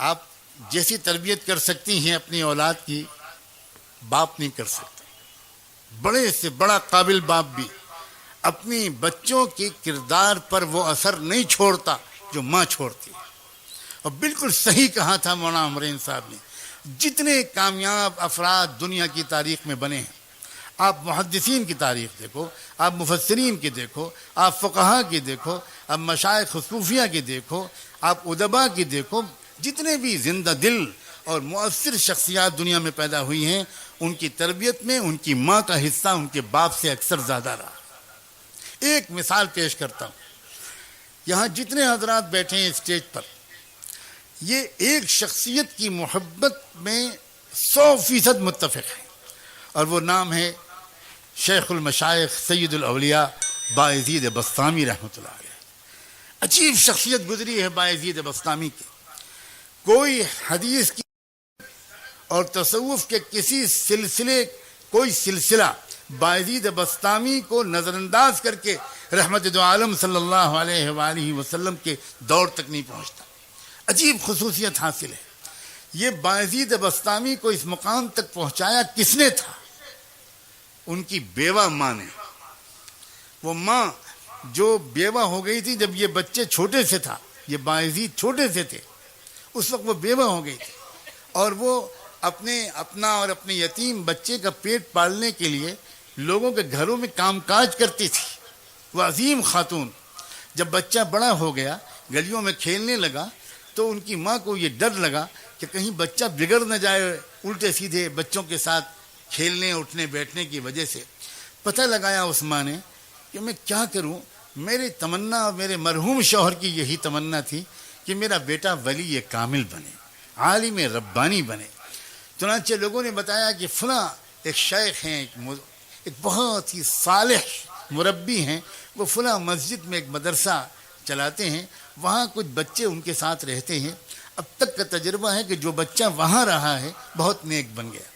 آپ جیسی تربیت کر سکتی ہیں اپنی اولاد کی، باپ نہیں کر سکتا. بڑے سے بڑا قابل باپ بھی اپنی بچوں کے کردار پر وہ اثر نہیں چھوڑتا جو ماں چھوڑتی ہے. اور بالکل صحیح کہا تھا مولانا عمرین صاحب نے. جتنے کامیاب افراد دنیا کی تاریخ میں بنے ہیں، آپ محدثین کی تاریخ دیکھو، آپ مفسرین کی دیکھو، آپ فقہا کی دیکھو، آپ مشائخ صوفیہ کی دیکھو، آپ ادبا کی دیکھو، جتنے بھی زندہ دل اور مؤثر شخصیات دنیا میں پیدا ہوئی ہیں، ان کی تربیت میں ان کی ماں کا حصہ ان کے باپ سے اکثر زیادہ رہا. ایک مثال پیش کرتا ہوں. یہاں جتنے حضرات بیٹھے ہیں اسٹیج پر، یہ ایک شخصیت کی محبت میں 100% متفق ہیں، اور وہ نام ہے شیخ المشائخ سید الاولیاء بایزید بسطامی رحمۃ اللہ علیہ. عجیب شخصیت گزری ہے بایزید بسطامی کی. کوئی حدیث کی اور تصوف کے کسی کوئی سلسلہ بایزید بسطامی کو نظر انداز کر کے رحمت دو عالم صلی اللہ علیہ وآلہ وسلم کے دور تک نہیں پہنچتا. عجیب خصوصیت حاصل ہے. یہ بایزید بسطامی کو اس مقام تک پہنچایا کس نے تھا؟ ان کی بیوہ ماں نے. وہ ماں جو بیوہ ہو گئی تھی جب یہ بچے چھوٹے سے تھا، یہ بایزید چھوٹے سے تھے، اس وقت وہ بیوہ ہو گئی تھی، اور وہ اپنا اور اپنے یتیم بچے کا پیٹ پالنے کے لیے لوگوں کے گھروں میں کام کاج کرتی تھی. وہ عظیم خاتون. جب بچہ بڑا ہو گیا، گلیوں میں کھیلنے لگا، تو ان کی ماں کو یہ ڈر لگا کہ کہیں بچہ بگڑ نہ جائے الٹے سیدھے بچوں کے ساتھ کھیلنے اٹھنے بیٹھنے کی وجہ سے. پتہ لگایا اس ماں نے کہ میں کیا کروں. میری تمنا اور میرے مرحوم شوہر کی یہی تمنا تھی کہ میرا بیٹا ولی کامل بنے، عالم ربانی بنے. چنانچہ لوگوں نے بتایا کہ فلاں ایک شیخ ہیں، ایک بہت ہی صالح مربی ہیں، وہ فلاں مسجد میں ایک مدرسہ چلاتے ہیں، وہاں کچھ بچے ان کے ساتھ رہتے ہیں. اب تک کا تجربہ ہے کہ جو بچہ وہاں رہا ہے بہت نیک بن گیا.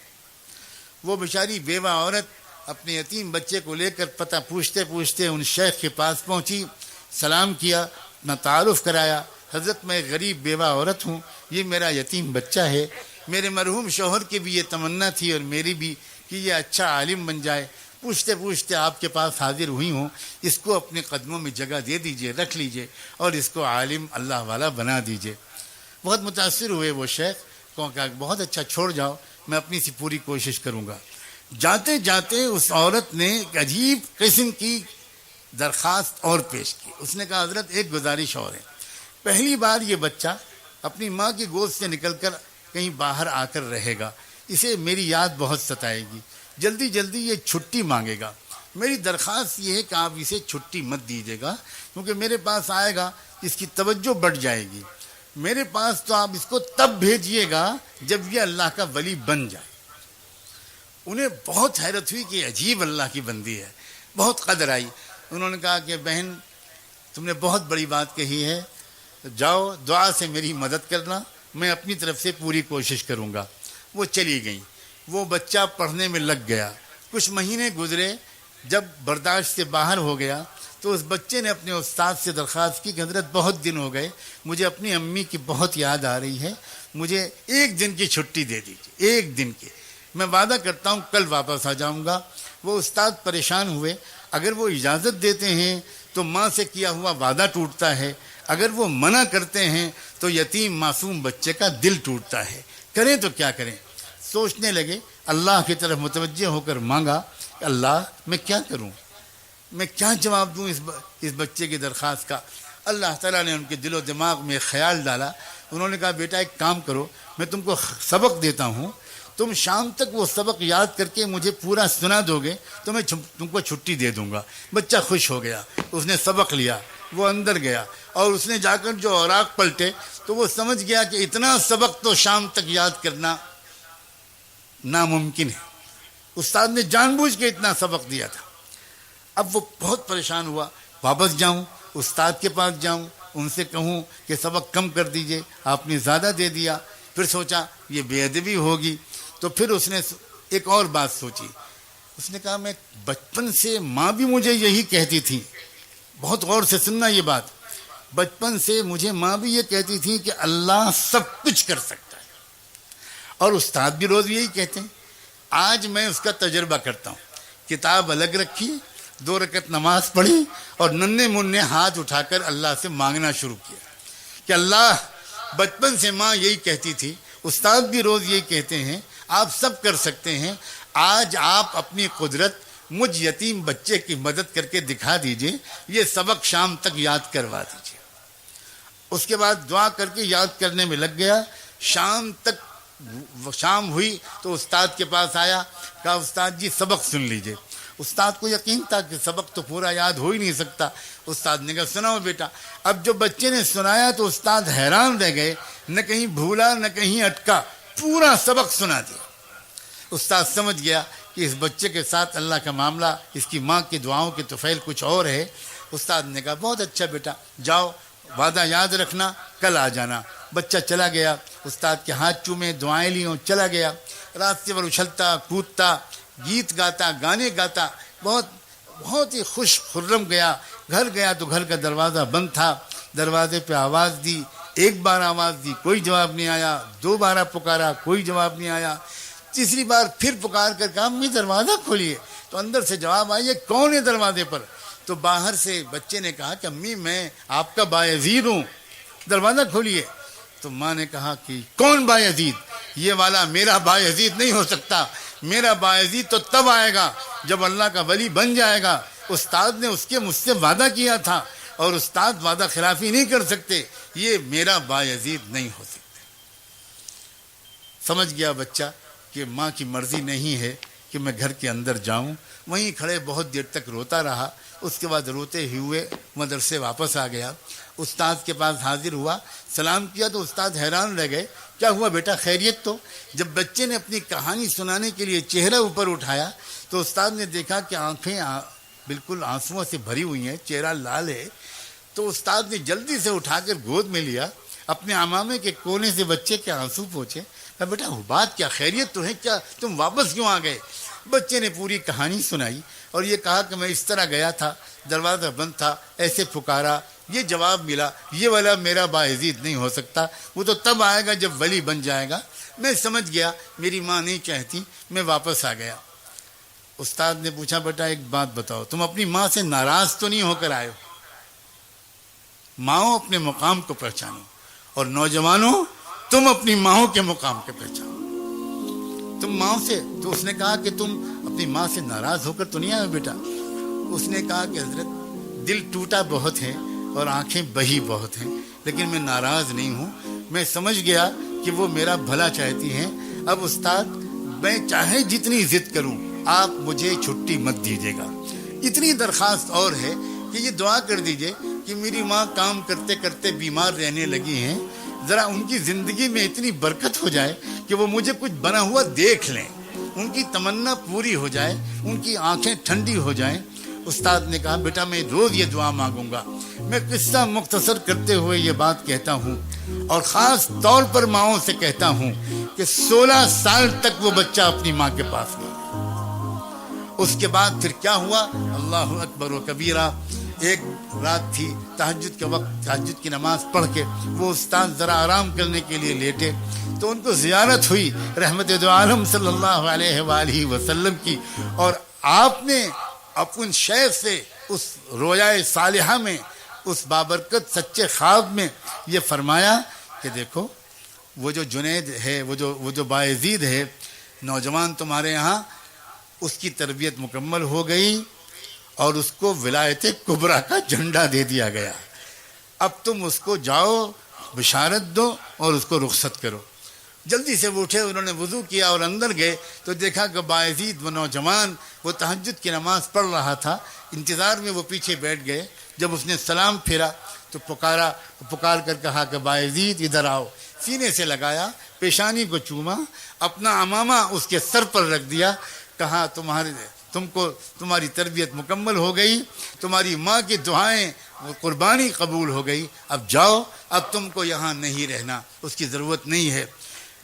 وہ بیچاری بیوہ عورت اپنے یتیم بچے کو لے کر پتہ پوچھتے پوچھتے ان شیخ کے پاس پہنچی، سلام کیا، اپنا تعارف کرایا. حضرت میں غریب بیوہ عورت ہوں، یہ میرا یتیم بچہ ہے. میرے مرحوم شوہر کی بھی یہ تمنا تھی اور میری بھی کہ یہ اچھا عالم بن جائے. پوچھتے پوچھتے آپ کے پاس حاضر ہوئی ہوں، اس کو اپنے قدموں میں جگہ دے دیجئے، رکھ لیجئے، اور اس کو عالم اللہ والا بنا دیجئے. بہت متاثر ہوئے وہ شیخ. کہا بہت اچھا، چھوڑ جاؤ، میں اپنی سی پوری کوشش کروں گا. جاتے جاتے اس عورت نے ایک عجیب قسم کی درخواست اور پیش کی. اس نے کہا حضرت ایک گزارش اور ہے. پہلی بار یہ بچہ اپنی ماں کی گود سے نکل کر کہیں باہر آ کر رہے گا، اسے میری یاد بہت ستائے گی، جلدی جلدی یہ چھٹی مانگے گا. میری درخواست یہ ہے کہ آپ اسے چھٹی مت دیجیے گا، کیونکہ میرے پاس آئے گا اس کی توجہ بڑھ جائے گی. میرے پاس تو آپ اس کو تب بھیجیے گا جب یہ اللہ کا ولی بن جائے. انہیں بہت حیرت ہوئی کہ عجیب اللہ کی بندی ہے، بہت قدر آئی. انہوں نے کہا کہ بہن تم نے بہت بڑی بات کہی ہے، جاؤ دعا سے میری مدد کرنا، میں اپنی طرف سے پوری کوشش کروں گا. وہ چلی گئیں. وہ بچہ پڑھنے میں لگ گیا. کچھ مہینے گزرے. جب برداشت سے باہر ہو گیا تو اس بچے نے اپنے استاد سے درخواست کی کہ حضرت بہت دن ہو گئے، مجھے اپنی امی کی بہت یاد آ رہی ہے، مجھے ایک دن کی چھٹی دے دیجیے، ایک دن کی، میں وعدہ کرتا ہوں کل واپس آ جاؤں گا. وہ استاد پریشان ہوئے. اگر وہ اجازت دیتے ہیں تو ماں سے کیا ہوا وعدہ ٹوٹتا ہے، اگر وہ منع کرتے ہیں تو یتیم معصوم بچے کا دل ٹوٹتا ہے، کریں تو کیا کریں. سوچنے لگے. اللہ کی طرف متوجہ ہو کر مانگا کہ اللہ میں کیا کروں، میں کیا جواب دوں اس بچے کی درخواست کا. اللہ تعالیٰ نے ان کے دل و دماغ میں خیال ڈالا. انہوں نے کہا بیٹا ایک کام کرو، میں تم کو سبق دیتا ہوں، تم شام تک وہ سبق یاد کر کے مجھے پورا سنا دو گے تو میں تم کو چھٹی دے دوں گا. بچہ خوش ہو گیا. اس نے سبق لیا. وہ اندر گیا اور اس نے جا کر جو اوراق پلٹے تو وہ سمجھ گیا کہ اتنا سبق تو شام تک یاد کرنا ناممکن ہے. استاد نے جان بوجھ کے اتنا سبق دیا تھا. اب وہ بہت پریشان ہوا. واپس جاؤں، استاد کے پاس جاؤں، ان سے کہوں کہ سبق کم کر دیجئے، آپ نے زیادہ دے دیا. پھر سوچا یہ بے ادبی ہوگی، تو پھر اس نے ایک اور بات سوچی. اس نے کہا میں بچپن سے ماں بھی مجھے یہی کہتی تھی، بہت غور سے سننا یہ بات، بچپن سے مجھے ماں بھی یہ کہتی تھی کہ اللہ سب کچھ کر سکتا ہے، اور استاد بھی روز یہی کہتے ہیں۔ آج میں اس کا تجربہ کرتا ہوں، کتاب الگ رکھی، 2 رکعت نماز پڑھی اور ننھے منھے ہاتھ اٹھا کر اللہ سے مانگنا شروع کیا کہ اللہ، بچپن سے ماں یہی کہتی تھی، استاد بھی روز یہی کہتے ہیں، آپ سب کر سکتے ہیں، آج آپ اپنی قدرت مجھ یتیم بچے کی مدد کر کے دکھا دیجئے، یہ سبق شام تک یاد کروا دیجئے۔ اس کے بعد دعا کر کے یاد کرنے میں لگ گیا، شام ہوئی تو استاد کے پاس آیا، کہا استاد جی سبق سن لیجئے۔ استاد کو یقین تھا کہ سبق تو پورا یاد ہو ہی نہیں سکتا۔ استاد نے کہا سناؤ بیٹا۔ اب جو بچے نے سنایا تو استاد حیران رہ گئے، نہ کہیں بھولا نہ کہیں اٹکا، پورا سبق سنا دیا۔ استاد سمجھ گیا کہ اس بچے کے ساتھ اللہ کا معاملہ، اس کی ماں کی دعاؤں کے طفیل کچھ اور ہے۔ استاد نے کہا بہت اچھا بیٹا، جاؤ وعدہ یاد رکھنا، کل آ جانا۔ بچہ چلا گیا، استاد کے ہاتھ چومے، دعائیں لیوں، چلا گیا۔ راستے پر اچھلتا کودتا، گیت گاتا، گانے گاتا، بہت ہی خوش خرم گیا۔ گھر گیا تو گھر کا دروازہ بند تھا۔ دروازے پہ آواز دی، 1 بار آواز دی، کوئی جواب نہیں آیا۔ 2 بار پکارا، کوئی جواب نہیں آیا۔ تیسری بار پھر پکار کر کہا امی دروازہ کھولیے، تو اندر سے جواب آئی، کون ہے دروازے پر؟ تو باہر سے بچے نے کہا کہ امی میں آپ کا بایزید ہوں، دروازہ کھولیے۔ تو ماں نے کہا کہ کون بایزید؟ یہ والا میرا بایزید نہیں ہو سکتا، میرا بایزید تو تب آئے گا جب اللہ کا ولی بن جائے گا۔ استاد نے مجھ سے وعدہ کیا تھا، اور استاد وعدہ خلافی نہیں کر سکتے، یہ میرا بایزید نہیں ہو سکتا۔ سمجھ گیا بچہ کہ ماں کی مرضی نہیں ہے کہ میں گھر کے اندر جاؤں۔ وہیں کھڑے بہت دیر تک روتا رہا۔ اس کے بعد روتے ہی ہوئے مدرسے واپس آ گیا۔ استاد کے پاس حاضر ہوا، سلام کیا تو استاد حیران رہ گئے، کیا ہوا بیٹا خیریت؟ تو جب بچے نے اپنی کہانی سنانے کے لیے چہرہ اوپر اٹھایا تو استاد نے دیکھا کہ آنکھیں بالکل آنسوؤں سے بھری ہوئی ہیں، چہرہ لال ہے۔ تو استاد نے جلدی سے اٹھا کر گود میں لیا، اپنے عمامے کے کونے سے بچے کے آنسو پوچھے۔ بیٹا بات کیا، خیریت تو ہے؟ کیا تم واپس کیوں آ گئے؟ بچے نے پوری کہانی سنائی اور یہ کہا کہ میں اس طرح گیا تھا، دروازہ بند تھا، ایسے پکارا، یہ جواب ملا، یہ والا میرا باعزید نہیں ہو سکتا، وہ تو تب آئے گا جب ولی بن جائے گا۔ میں سمجھ گیا میری ماں نہیں چاہتی، میں واپس آ گیا۔ استاد نے پوچھا بیٹا ایک بات بتاؤ، تم اپنی ماں سے ناراض تو نہیں ہو کر آئے ہو؟ ماؤں اپنے مقام کو پہچانو، اور نوجوانوں تم اپنی ماؤں کے مقام کے پہچانو۔ تم ماں سے، تو اس نے کہا کہ تم اپنی ماں سے ناراض ہو کر تو نہیں آئے بیٹا؟ اس نے کہا کہ حضرت دل ٹوٹا بہت ہے اور آنکھیں بہی بہت ہیں، لیکن میں ناراض نہیں ہوں، میں سمجھ گیا کہ وہ میرا بھلا چاہتی ہیں۔ اب استاد میں چاہے جتنی ضد کروں آپ مجھے چھٹی مت دیجیے گا۔ اتنی درخواست اور ہے کہ یہ دعا کر دیجئے کہ میری ماں کام کرتے کرتے بیمار رہنے لگی ہیں، ذرا ان کی زندگی میں اتنی برکت ہو جائے کہ وہ مجھے کچھ بنا ہوا دیکھ لیں، ان کی تمنا پوری ہو جائے، ان کی آنکھیں ٹھنڈی ہو جائیں۔ استاد نے کہا بیٹا میں روز یہ دعا مانگوں گا۔ میں قصہ مختصر کرتے ہوئے یہ بات کہتا ہوں، اور خاص طور پر ماؤں سے کہتا ہوں کہ 16 سال تک وہ بچہ اپنی ماں کے پاس گیا۔ اس کے بعد پھر کیا ہوا؟ اللہ اکبر و کبیرہ۔ ایک رات تھی، تہجد کے وقت، تہجد کی نماز پڑھ کے وہ استاد ذرا آرام کرنے کے لیے لیٹے تو ان کو زیارت ہوئی رحمت دو عالم صلی اللہ علیہ وآلہ وسلم کی، اور آپ نے اپن شیخ سے اس رویائے صالحہ میں، اس بابرکت سچے خواب میں یہ فرمایا کہ دیکھو وہ جو جنید ہے، وہ جو باعزید ہے، نوجوان تمہارے یہاں، اس کی تربیت مکمل ہو گئی اور اس کو ولایت کبریٰ کا جھنڈا دے دیا گیا۔ اب تم اس کو جاؤ، بشارت دو اور اس کو رخصت کرو۔ جلدی سے وہ اٹھے، انہوں نے وضو کیا اور اندر گئے تو دیکھا کہ باعزید وہ نوجوان وہ تہجد کی نماز پڑھ رہا تھا، انتظار میں وہ پیچھے بیٹھ گئے۔ جب اس نے سلام پھیرا تو پکار کر کہا کہ باعزید ادھر آؤ۔ سینے سے لگایا، پیشانی کو چوما، اپنا عمامہ اس کے سر پر رکھ دیا، کہا تمہاری تربیت مکمل ہو گئی، تمہاری ماں کی دعائیں قربانی قبول ہو گئی، اب جاؤ، اب تم کو یہاں نہیں رہنا، اس کی ضرورت نہیں ہے۔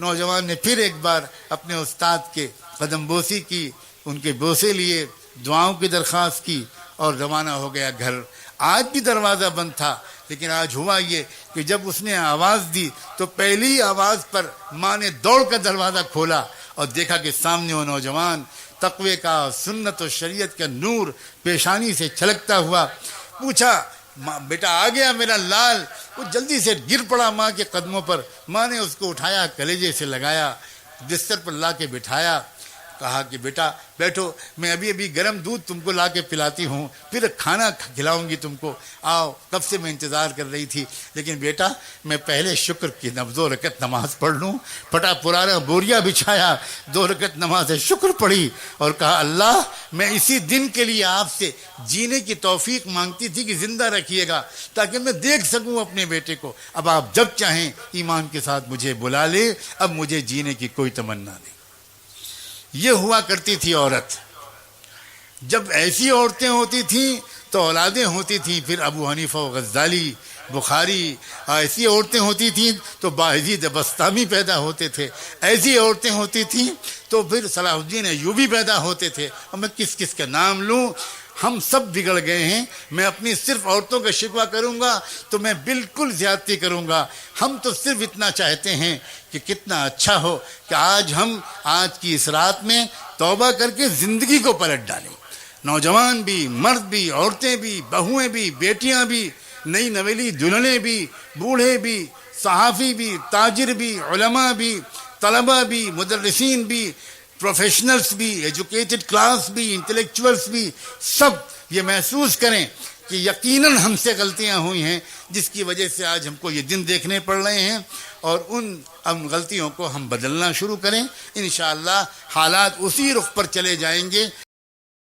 نوجوان نے پھر ایک بار اپنے استاد کے قدم بوسی کی، ان کے بوسے لیے، دعاؤں کی درخواست کی اور روانہ ہو گیا گھر۔ آج بھی دروازہ بند تھا، لیکن آج ہوا یہ کہ جب اس نے آواز دی تو پہلی آواز پر ماں نے دوڑ کر دروازہ کھولا اور دیکھا کہ سامنے وہ نوجوان تقوی کا، سنت و شریعت کا نور پیشانی سے چھلکتا ہوا. پوچھا بیٹا آ گیا میرا لال؟ وہ جلدی سے گر پڑا ماں کے قدموں پر. ماں نے اس کو اٹھایا، کلیجے سے لگایا، بستر پر لا کے بٹھایا، کہا کہ بیٹا بیٹھو، میں ابھی گرم دودھ تم کو لا کے پلاتی ہوں، پھر کھانا کھلاؤں گی تم کو، آؤ، کب سے میں انتظار کر رہی تھی. لیکن بیٹا میں پہلے شکر کی 2 رکعت نماز پڑھ لوں. پھٹا پرانا بوریا بچھایا، 2 رکعت نماز شکر پڑھی اور کہا اللہ میں اسی دن کے لیے آپ سے جینے کی توفیق مانگتی تھی کہ زندہ رکھیے گا تاکہ میں دیکھ سکوں اپنے بیٹے کو. اب آپ جب چاہیں ایمان کے ساتھ مجھے بلا لے، اب مجھے جینے کی کوئی تمنا نہیں. یہ ہوا کرتی تھی عورت. جب ایسی عورتیں ہوتی تھیں تو اولادیں ہوتی تھیں. پھر ابو حنیفہ و غزالی، بخاری، ایسی عورتیں ہوتی تھیں تو باعزید بسطامی پیدا ہوتے تھے. ایسی عورتیں ہوتی تھیں تو پھر صلاح الدین ایوبی پیدا ہوتے تھے. اور میں کس کس کا نام لوں؟ ہم سب بگڑ گئے ہیں. میں اپنی صرف عورتوں کا شکوہ کروں گا تو میں بالکل زیادتی کروں گا. ہم تو صرف اتنا چاہتے ہیں کہ کتنا اچھا ہو کہ ہم آج کی اس رات میں توبہ کر کے زندگی کو پلٹ ڈالیں. نوجوان بھی، مرد بھی، عورتیں بھی، بہویں بھی، بیٹیاں بھی، نئی نویلی دلہنیں بھی، بوڑھے بھی، صحافی بھی، تاجر بھی، علماء بھی، طلباء بھی، مدرسین بھی، پروفیشنلز بھی، ایجوکیٹڈ کلاس بھی، انٹلیکچوئلز بھی، سب یہ محسوس کریں کہ یقیناً ہم سے غلطیاں ہوئی ہیں جس کی وجہ سے آج ہم کو یہ دن دیکھنے پڑ رہے ہیں، اور ان غلطیوں کو ہم بدلنا شروع کریں. انشاءاللہ حالات اسی رخ پر چلے جائیں گے